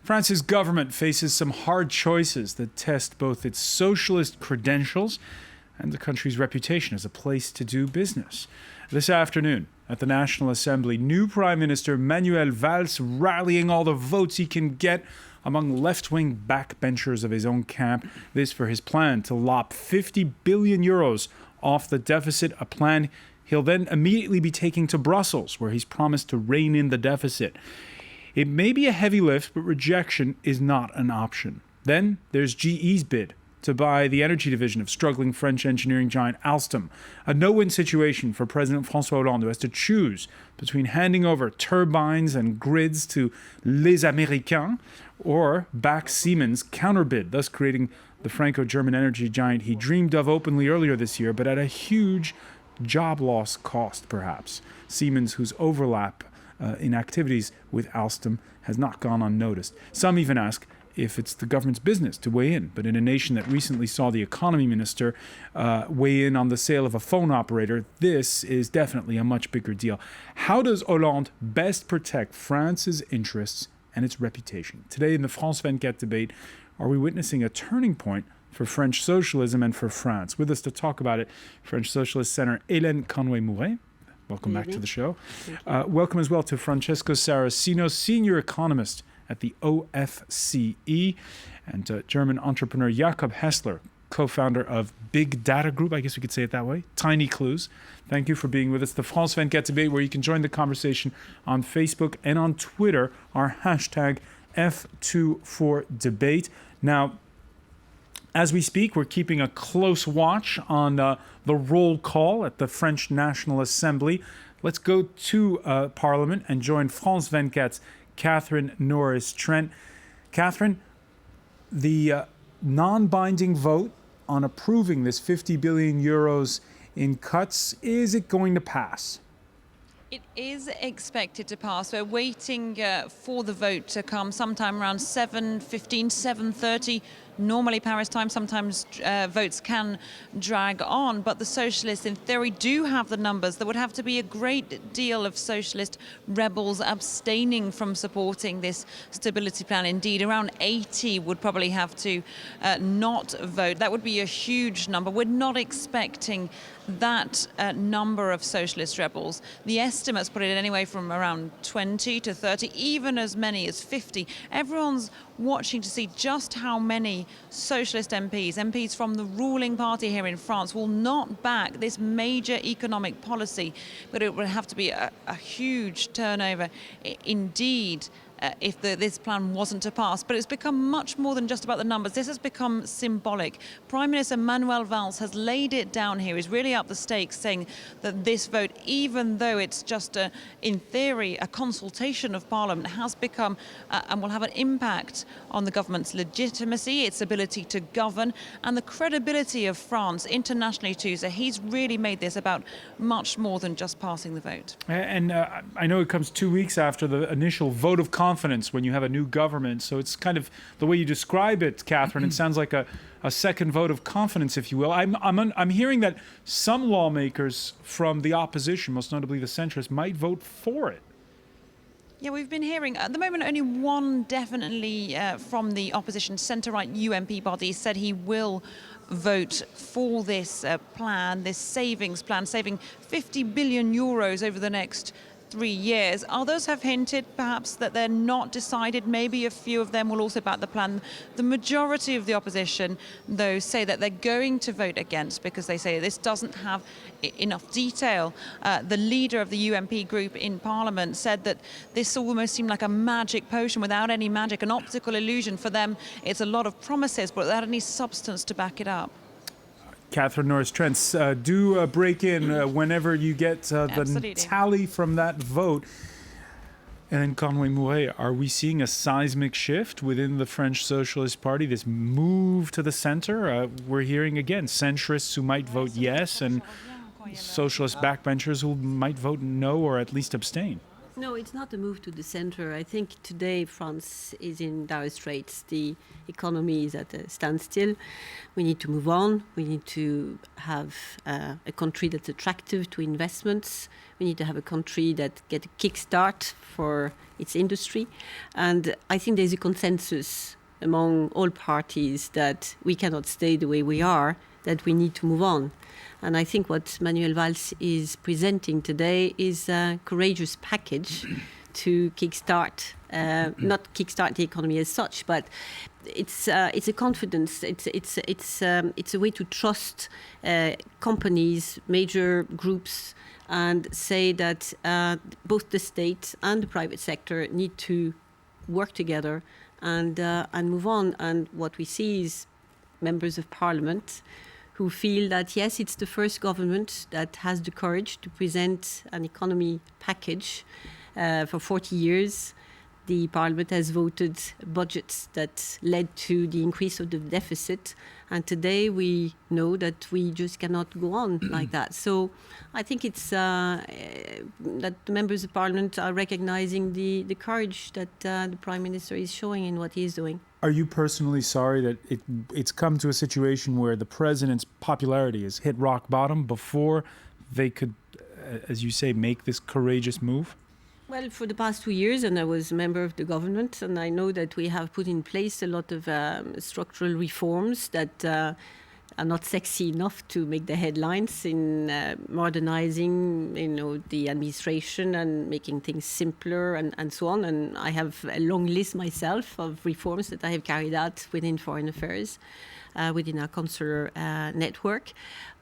France's government faces some hard choices that test both its socialist credentials and the country's reputation as a place to do business. This afternoon, at the National Assembly, new Prime Minister Manuel Valls rallying all the votes he can get among left-wing backbenchers of his own camp. This for his plan to lop 50 billion euros off the deficit, a plan he'll then immediately be taking to Brussels, where he's promised to rein in the deficit. It may be a heavy lift, but rejection is not an option. Then there's GE's bid to buy the energy division of struggling French engineering giant Alstom. A no-win situation for President François Hollande, who has to choose between handing over turbines and grids to Les Américains or back Siemens' counterbid, thus creating the Franco-German energy giant he dreamed of openly earlier this year, but at a huge job loss cost, perhaps. Siemens, whose overlap in activities with Alstom has not gone unnoticed. Some even ask if it's the government's business to weigh in. But in a nation that recently saw the economy minister weigh in on the sale of a phone operator, this is definitely a much bigger deal. How does Hollande best protect France's interests and its reputation? Today in the France 24 debate, are we witnessing a turning point for French socialism and for France? With us to talk about it, French Socialist Senator Hélène CONWAY MOURET. Welcome back to the show. Welcome as well to Francesco SARACENO, senior economist at the OFCE, and German entrepreneur Jakob HAESLER, co-founder of Big Data Group, I guess we could say it that way, TinyClues. Thank you for being with us. The France 24 debate, where you can join the conversation on Facebook and on Twitter, our hashtag F24debate. Now, as we speak, we're keeping a close watch on the roll call at the French National Assembly. Let's go to Parliament and join France 24's Catherine Norris-Trent. Catherine, the non-binding vote on approving this 50 billion euros in cuts, is it going to pass? It is expected to pass. We're waiting for the vote to come sometime around 7:15, 7:30. Normally Paris time, sometimes votes can drag on, but the Socialists in theory do have the numbers. There would have to be a great deal of Socialist rebels abstaining from supporting this stability plan. Indeed, around 80 would probably have to not vote. That would be a huge number. We're not expecting that number of Socialist rebels. The estimates put it anyway from around 20 to 30, even as many as 50. Everyone's watching to see just how many Socialist MPs from the ruling party here in France will not back this major economic policy, but it will have to be a huge turnover indeed if this plan wasn't to pass. But it's become much more than just about the numbers. This has become symbolic. Prime Minister Manuel Valls has laid it down here. He's really upped the stakes, saying that this vote, even though it's just, in theory, a consultation of Parliament, has become and will have an impact on the government's legitimacy, its ability to govern, and the credibility of France internationally too. So he's really made this about much more than just passing the vote. And I know it comes 2 weeks after the initial vote of confidence when you have a new government. So it's kind of the way you describe it, Catherine. It sounds like a second vote of confidence, if you will. I'm hearing that some lawmakers from the opposition, most notably the centrists, might vote for it. Yeah, we've been hearing, at the moment, only one definitely from the opposition centre-right UMP body said he will vote for this plan, this savings plan, saving 50 billion euros over the next 3 years. Others have hinted perhaps that they're not decided. Maybe a few of them will also back the plan. The majority of the opposition, though, say that they're going to vote against because they say this doesn't have enough detail. The leader of the UMP group in Parliament said that this almost seemed like a magic potion without any magic, an optical illusion. For them, it's a lot of promises, but without any substance to back it up. Catherine Norris-Trent, do break in whenever you get the tally from that vote. And Conway Mouret, are we seeing a seismic shift within the French Socialist Party, this move to the center? We're hearing, again, centrists who might vote yes and socialist backbenchers who might vote no or at least abstain. No, it's not a move to the center. I think today France is in dire straits. The economy is at a standstill. We need to move on. We need to have a country that's attractive to investments. We need to have a country that get a kickstart for its industry. And I think there's a consensus among all parties that we cannot stay the way we are, that we need to move on. And I think what Manuel Valls is presenting today is a courageous package to kickstart, not kickstart the economy as such, but it's a confidence. It's a way to trust companies, major groups, and say that both the state and the private sector need to work together and move on. And what we see is members of parliament who feel that, yes, it's the first government that has the courage to present an economy package. For 40 years, the parliament has voted budgets that led to the increase of the deficit. And today we know that we just cannot go on like that. So I think it's that the members of parliament are recognizing the courage that the prime minister is showing in what he is doing. Are you personally sorry that it's come to a situation where the president's popularity has hit rock bottom before they could, as you say, make this courageous move? Well, for the past 2 years, and I was a member of the government, and I know that we have put in place a lot of structural reforms that are not sexy enough to make the headlines in modernizing, the administration and making things simpler and so on. And I have a long list myself of reforms that I have carried out within foreign affairs, within our consular network.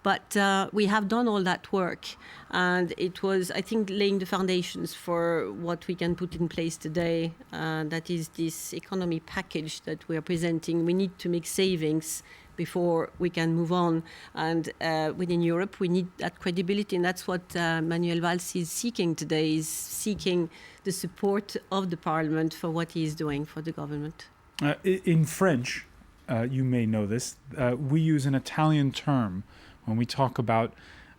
But we have done all that work, and it was, I think, laying the foundations for what we can put in place today. That is this economy package that we are presenting. We need to make savings before we can move on. And within Europe, we need that credibility, and that's what Manuel Valls is seeking today, is seeking the support of the parliament for what he is doing for the government. In French, you may know this, we use an Italian term when we talk about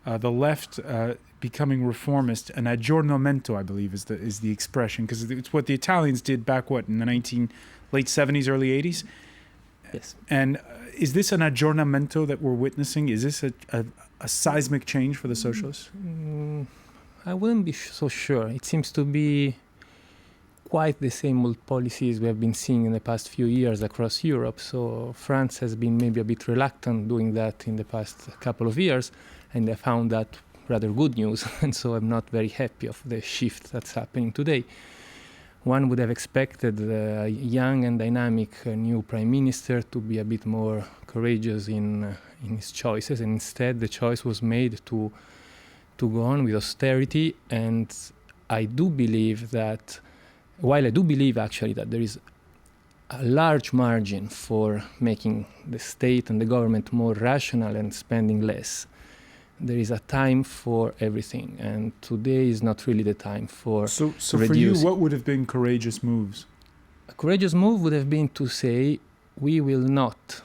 the left becoming reformist. An aggiornamento, I believe, is the expression, because it's what the Italians did back, in the late 70s, early 80s? Yes. And is this an aggiornamento that we're witnessing? Is this a seismic change for the socialists? I wouldn't be so sure. It seems to be quite the same old policies we have been seeing in the past few years across Europe. So France has been maybe a bit reluctant doing that in the past couple of years, and I found that rather good news. And so I'm not very happy of the shift that's happening today. One would have expected a young and dynamic new prime minister to be a bit more courageous in his choices, and instead the choice was made to go on with austerity. And I do believe that, while I do believe actually that there is a large margin for making the state and the government more rational and spending less, there is a time for everything, and today is not really the time for So for you, what would have been courageous moves? A courageous move would have been to say, we will not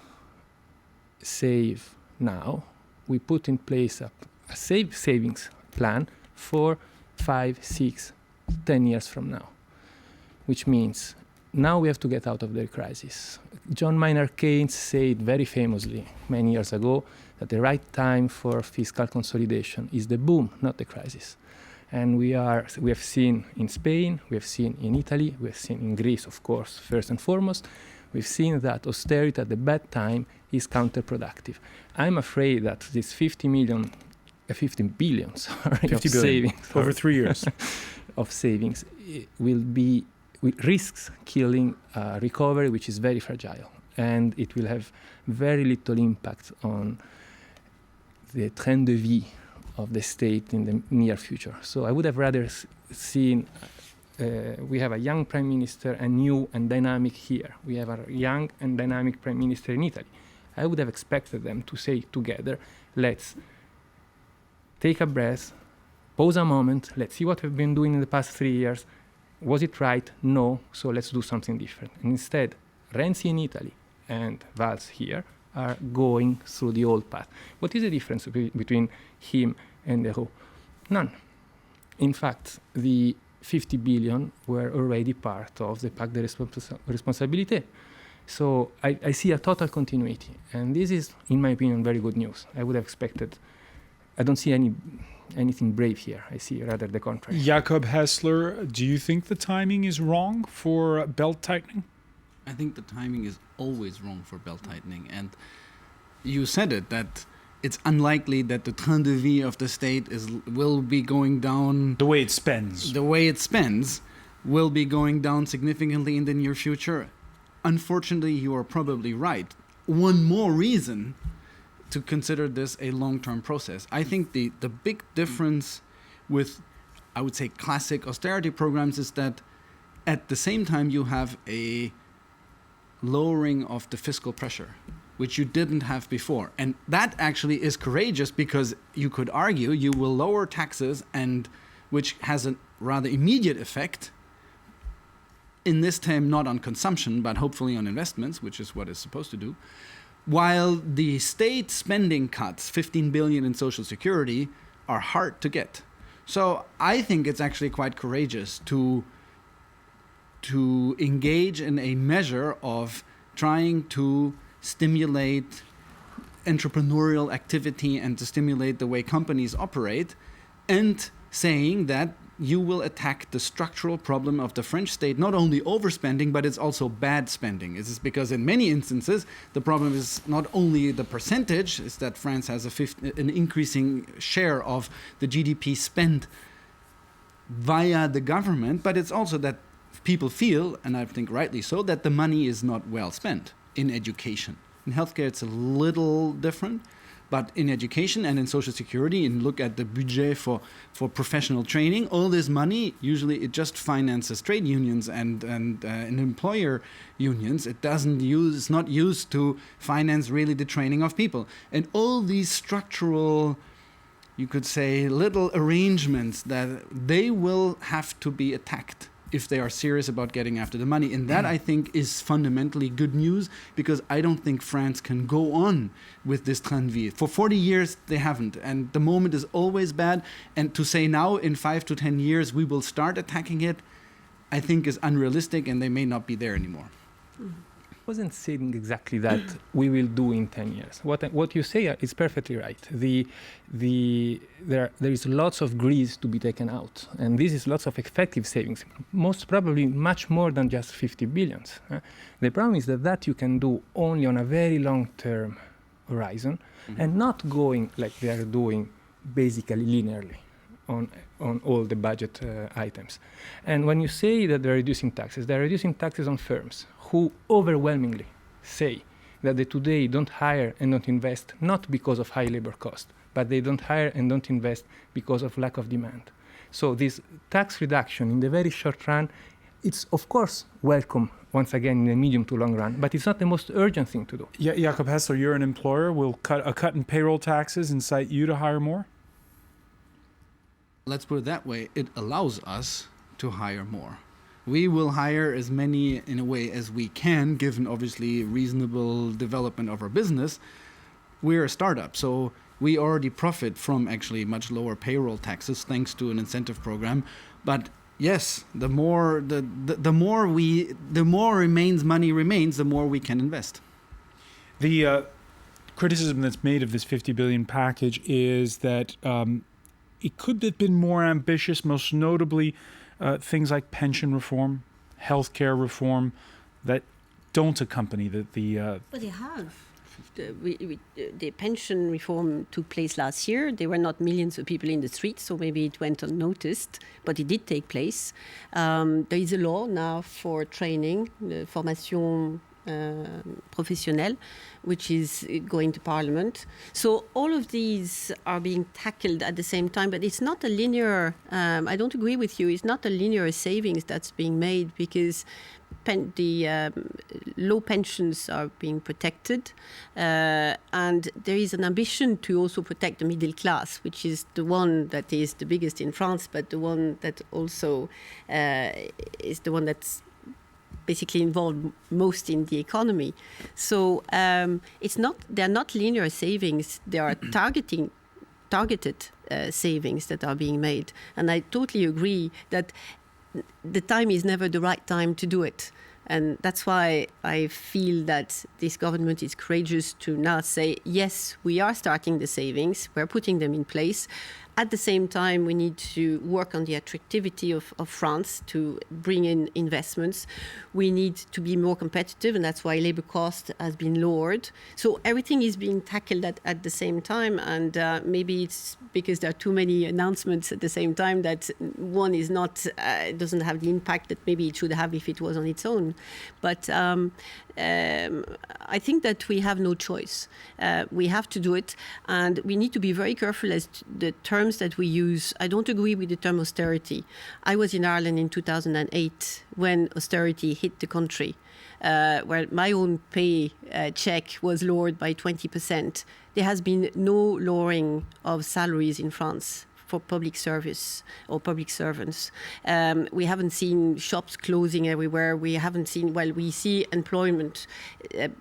save now. We put in place a savings plan for 5, 6, 10 years from now, which means now we have to get out of the crisis. John Maynard Keynes said very famously many years ago that the right time for fiscal consolidation is the boom, not the crisis. And we have seen in Spain, we have seen in Italy, we have seen in Greece, of course, first and foremost. We've seen that austerity at the bad time is counterproductive. I'm afraid that this 50 billion of savings over 3 years of savings risks killing recovery, which is very fragile, and it will have very little impact on the train de vie of the state in the near future. So I would have rather seen we have a young prime minister and new and dynamic here. We have a young and dynamic prime minister in Italy. I would have expected them to say together, let's take a breath, pause a moment, let's see what we've been doing in the past 3 years. Was it right? No, so let's do something different. And instead, Renzi in Italy and Valls here are going through the old path. What is the difference between him and the who? None. In fact, the 50 billion were already part of the Pacte de Responsabilité. So I see a total continuity. And this is, in my opinion, very good news. I would have expected. I don't see anything brave here. I see rather the contrary. Jakob HAESLER, do you think the timing is wrong for belt tightening? I think the timing is always wrong for belt tightening. And you said it, that it's unlikely that the train de vie of the state will be going down. The way it spends. The way it spends will be going down significantly in the near future. Unfortunately, you are probably right. One more reason to consider this a long-term process. I think the big difference with, I would say, classic austerity programs is that at the same time you have a lowering of the fiscal pressure, which you didn't have before. And that actually is courageous, because you could argue you will lower taxes, and which has a rather immediate effect, in this time not on consumption, but hopefully on investments, which is what it's supposed to do. While the state spending cuts, 15 billion in Social Security, are hard to get. So I think it's actually quite courageous to engage in a measure of trying to stimulate entrepreneurial activity and to stimulate the way companies operate, and saying that you will attack the structural problem of the French state, not only overspending, but it's also bad spending. It is because in many instances, the problem is not only the percentage, is that France has an increasing share of the GDP spent via the government, but it's also that people feel, and I think rightly so, that the money is not well spent in education. In healthcare, it's a little different. But in education and in Social Security, and look at the budget for professional training, all this money, usually it just finances trade unions and employer unions. It's not used to finance really the training of people. And all these structural, you could say, little arrangements, that they will have to be attacked if they are serious about getting after the money. And that, I think, is fundamentally good news, because I don't think France can go on with this train de vie. For 40 years, they haven't. And the moment is always bad. And to say now, in 5 to 10 years, we will start attacking it, I think is unrealistic, and they may not be there anymore. I wasn't saying exactly that we will do in 10 years. What you say is perfectly right. There is lots of grease to be taken out, and this is lots of effective savings, most probably much more than just 50 billions. The problem is that you can do only on a very long-term horizon, and not going like they are doing basically linearly on all the budget items. And when you say that they're reducing taxes on firms who overwhelmingly say that they today don't hire and don't invest not because of high labor cost, but they don't hire and don't invest because of lack of demand. So this tax reduction in the very short run, it's of course welcome once again in the medium to long run, but it's not the most urgent thing to do. Yeah, Jakob HAESLER, you're an employer. Will a cut in payroll taxes incite you to hire more? Let's put it that way, it allows us to hire more. We will hire as many, in a way, as we can, given obviously reasonable development of our business. We're a startup, so we already profit from actually much lower payroll taxes thanks to an incentive program. But yes, the more money remains, the more we can invest. The criticism that's made of this 50 billion package is that it could have been more ambitious, most notably things like pension reform, healthcare reform, that don't accompany the But they have. The pension reform took place last year. There were not millions of people in the streets, so maybe it went unnoticed, but it did take place. There is a law now for training, the formation professionnelle, which is going to Parliament. So all of these are being tackled at the same time, but it's not a linear, I don't agree with you, it's not a linear savings that's being made, because the low pensions are being protected, and there is an ambition to also protect the middle class, which is the one that is the biggest in France, but the one that also is the one that's basically involved most in the economy. So they're not linear savings, they are targeted savings that are being made. And I totally agree that the time is never the right time to do it. And that's why I feel that this government is courageous to now say, yes, we are starting the savings, we're putting them in place. At the same time, we need to work on the attractivity of France to bring in investments. We need to be more competitive, and that's why labor cost has been lowered. So everything is being tackled at the same time, and maybe it's because there are too many announcements at the same time that one is not, doesn't have the impact that maybe it should have if it was on its own. But I think that we have no choice. We have to do it, and we need to be very careful as to the terms that we use. I don't agree with the term austerity. I was in Ireland in 2008 when austerity hit the country, where my own pay check was lowered by 20%. There has been no lowering of salaries in France for public service or public servants. We haven't seen shops closing everywhere. We haven't seen, well, we see employment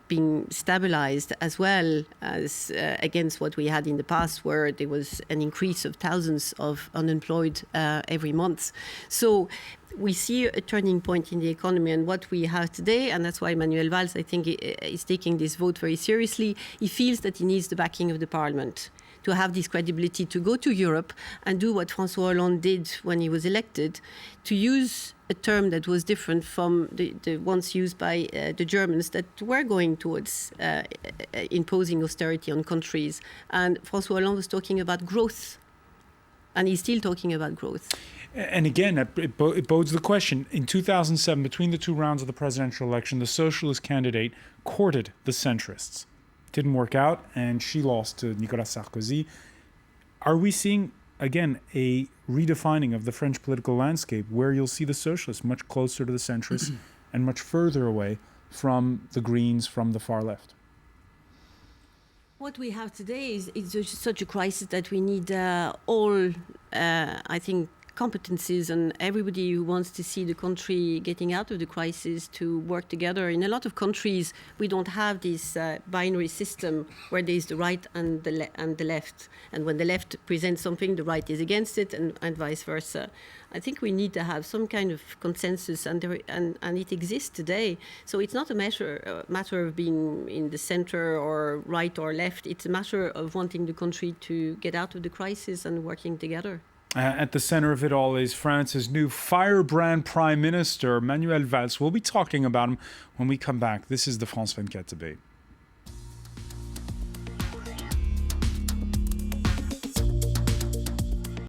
being stabilized as well as against what we had in the past, where there was an increase of thousands of unemployed every month. So we see a turning point in the economy, and what we have today, and that's why Manuel Valls, I think, is taking this vote very seriously. He feels that he needs the backing of the parliament to have this credibility to go to Europe and do what François Hollande did when he was elected, to use a term that was different from the ones used by the Germans that were going towards imposing austerity on countries. And François Hollande was talking about growth, and he's still talking about growth. And again, it bodes the question. In 2007, between the two rounds of the presidential election, the socialist candidate courted the centrists. Didn't work out, and she lost to Nicolas Sarkozy. Are we seeing, again, a redefining of the French political landscape where you'll see the socialists much closer to the centrists and much further away from the Greens, from the far left? What we have today is such a crisis that we need all, I think, competencies and everybody who wants to see the country getting out of the crisis to work together. In a lot of countries, we don't have this binary system where there's the right and the left. And when the left presents something, the right is against it, and vice versa. I think we need to have some kind of consensus, and it exists today. So it's not a matter of being in the center or right or left. It's a matter of wanting the country to get out of the crisis and working together. At the center of it all is France's new firebrand Prime Minister, Manuel Valls. We'll be talking about him when we come back. This is the France 24 debate.